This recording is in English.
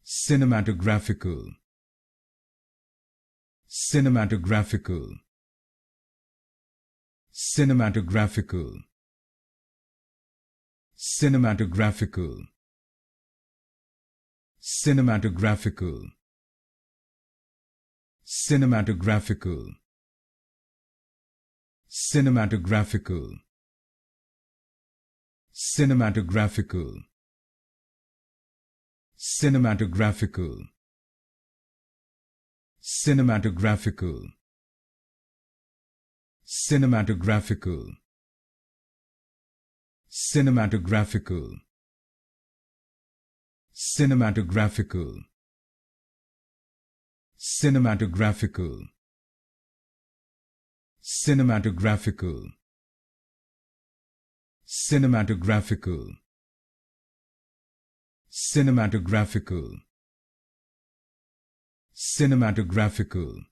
Cinematographical. Cinematographical. Cinematographical. Cinematographical. Cinematographical. Cinematographical. Cinematographical. Cinematographical. Cinematographical. Cinematographical. Cinematographical. Cinematographical. Cinematographical. Cinematographical. Cinematographical. Cinematographical. Cinematographical. Cinematographical.